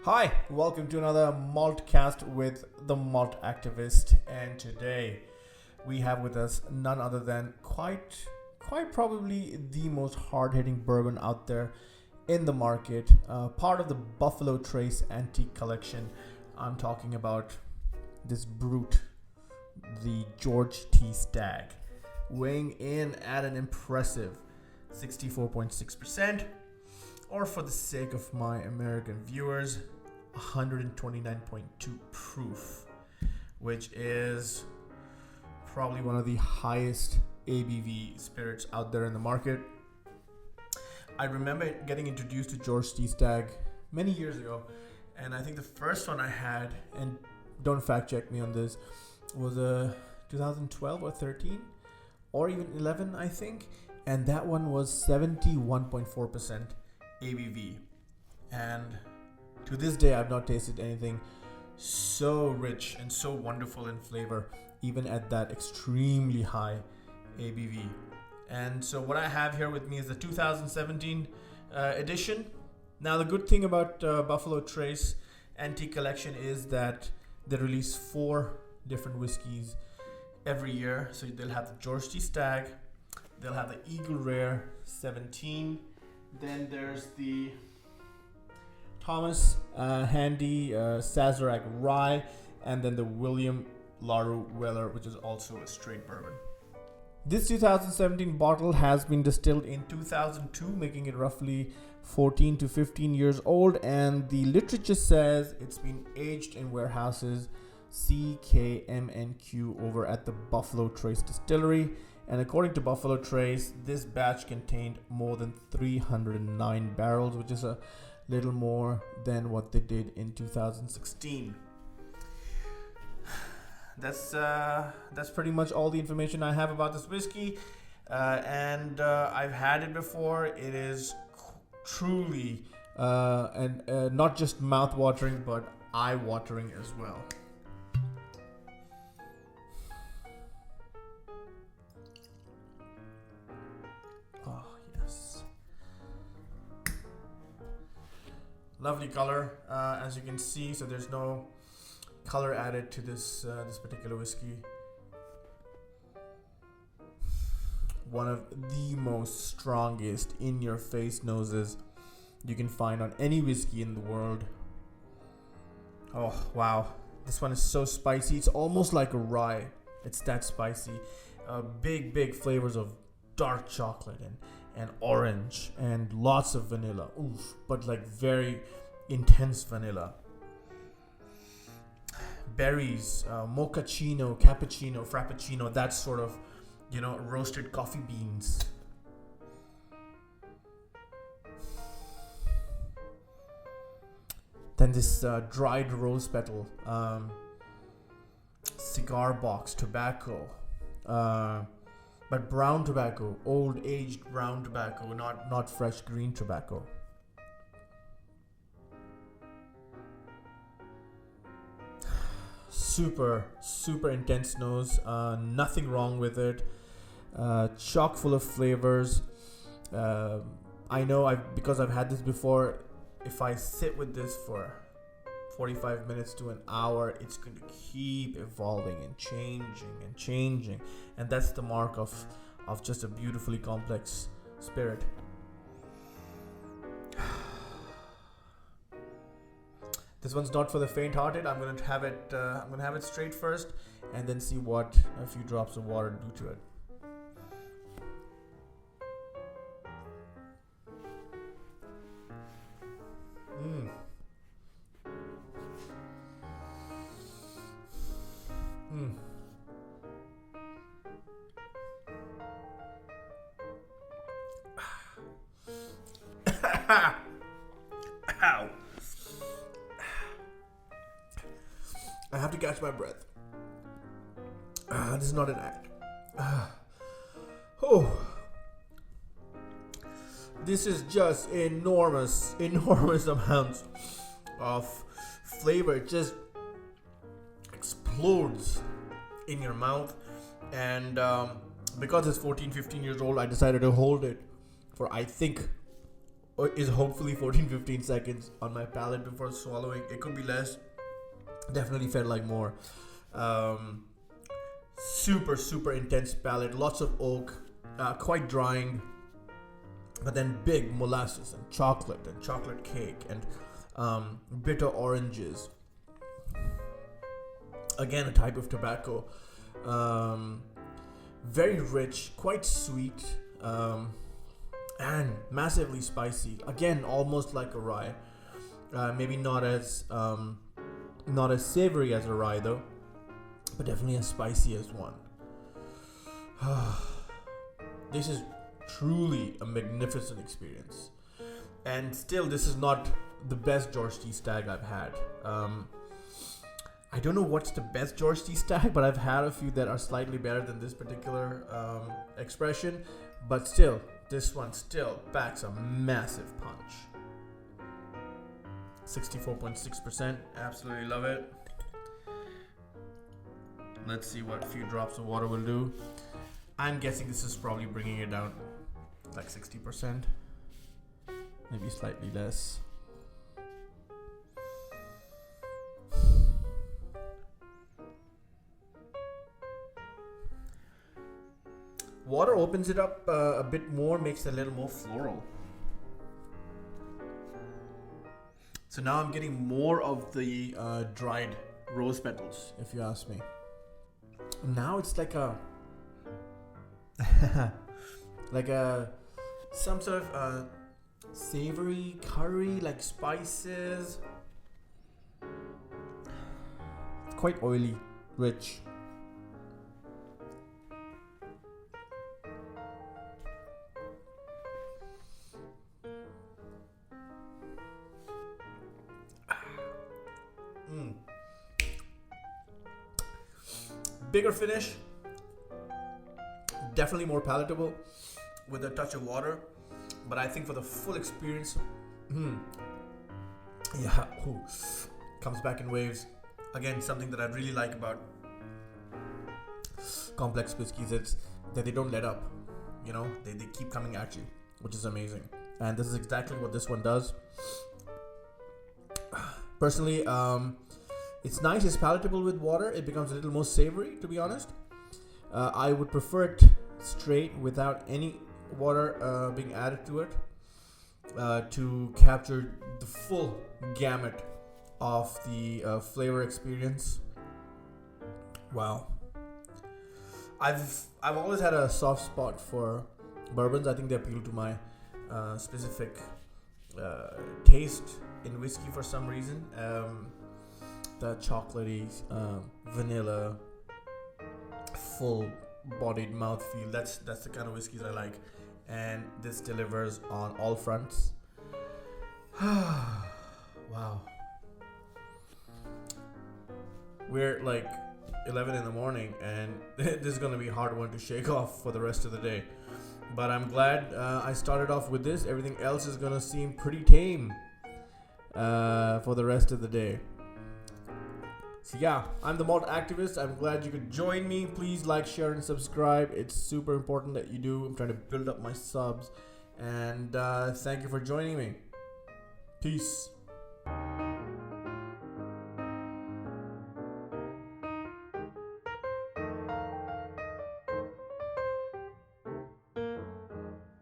Hi, welcome to another Malt cast with the Malt Activist, and today we have with us none other than quite probably the most hard-hitting bourbon out there in the market, part of the Buffalo Trace Antique Collection. I'm talking about this brute, the George T Stagg, weighing in at an impressive 64.6%, or for the sake of my American viewers, 129.2 proof, which is probably one of the highest ABV spirits out there in the market. I remember getting introduced to George T Stagg many years ago, and I think the first one I had, and don't fact check me on this, was 2012 or 13 or even 11, I think, and that one was 71.4% ABV. And to this day, I've not tasted anything so rich and so wonderful in flavor, even at that extremely high ABV. And so what I have here with me is the 2017 edition. Now, the good thing about Buffalo Trace Antique Collection is that they release 4 different whiskeys every year. So they'll have the George T Stagg, they'll have the Eagle Rare 17, then there's the Thomas Handy Sazerac Rye, and then the William Larue Weller, which is also a straight bourbon. This 2017 bottle has been distilled in 2002, making it roughly 14 to 15 years old, and the literature says it's been aged in warehouses CKMNQ over at the Buffalo Trace Distillery. And according to Buffalo Trace, this batch contained more than 309 barrels, which is a little more than what they did in 2016. That's pretty much all the information I have about this whiskey, and I've had it before. It is truly and not just mouth-watering, but eye-watering as well. Oh yes, lovely color, as you can see. So there's no color added to this particular whiskey. One of the most strongest in-your-face noses you can find on any whiskey in the world. Oh wow, this one is so spicy. It's almost like a rye. It's that spicy. Big flavors of dark chocolate and orange and lots of vanilla. Oof, but like very intense vanilla. Berries, mochaccino, cappuccino, frappuccino, that sort of, roasted coffee beans. Then this dried rose petal, cigar box tobacco, but brown tobacco, old aged brown tobacco, not fresh green tobacco. Super intense nose, nothing wrong with it, chock full of flavors. I know because I've had this before, if I sit with this for 45 minutes to an hour, it's going to keep evolving and changing, and that's the mark of just a beautifully complex spirit. This one's not for the faint-hearted. I'm gonna have it straight first, and then see what a few drops of water do to it. Ow. I have to catch my breath. This is not an act. This is just enormous amounts of flavor. It just explodes in your mouth. And because it's 14-15 years old, I decided to hold it for, I think, is hopefully 14-15 seconds on my palate before swallowing. It could be less. Definitely felt like more. Super intense palate. Lots of oak. Quite drying. But then big molasses and chocolate cake and bitter oranges. Again, a type of tobacco. Very rich, quite sweet, and massively spicy. Again, almost like a rye. Maybe not as savory as a rye though, but definitely as spicy as one. This is truly a magnificent experience, and still, this is not the best George T Stagg I've had. I don't know what's the best George T Stagg, but I've had a few that are slightly better than this particular expression. But still, this one still packs a massive punch. 64.6%. Absolutely love it. Let's see what a few drops of water will do. I'm guessing this is probably bringing it down like 60%. Maybe slightly less. Water opens it up a bit more, makes it a little more floral. So now I'm getting more of the dried rose petals, if you ask me. Now it's like a some sort of savory curry, like spices. It's quite oily, rich. Bigger finish, definitely more palatable with a touch of water, but I think for the full experience, comes back in waves. Again, something that I really like about complex whiskeys, it's that they don't let up. You know, they keep coming at you, which is amazing, and this is exactly what this one does. Personally, it's nice, it's palatable with water. It becomes a little more savory, to be honest. I would prefer it straight without any water being added to it to capture the full gamut of the flavor experience. Wow. I've always had a soft spot for bourbons. I think they appeal to my specific taste in whiskey for some reason. The chocolatey, vanilla, full-bodied mouthfeel. That's the kind of whiskeys I like, and this delivers on all fronts. Wow. We're like 11 in the morning, and this is gonna be a hard one to shake off for the rest of the day. But I'm glad I started off with this. Everything else is gonna seem pretty tame for the rest of the day. So yeah, I'm the Malt Activist. I'm glad you could join me. Please like, share, and subscribe. It's super important that you do. I'm trying to build up my subs. And thank you for joining me. Peace.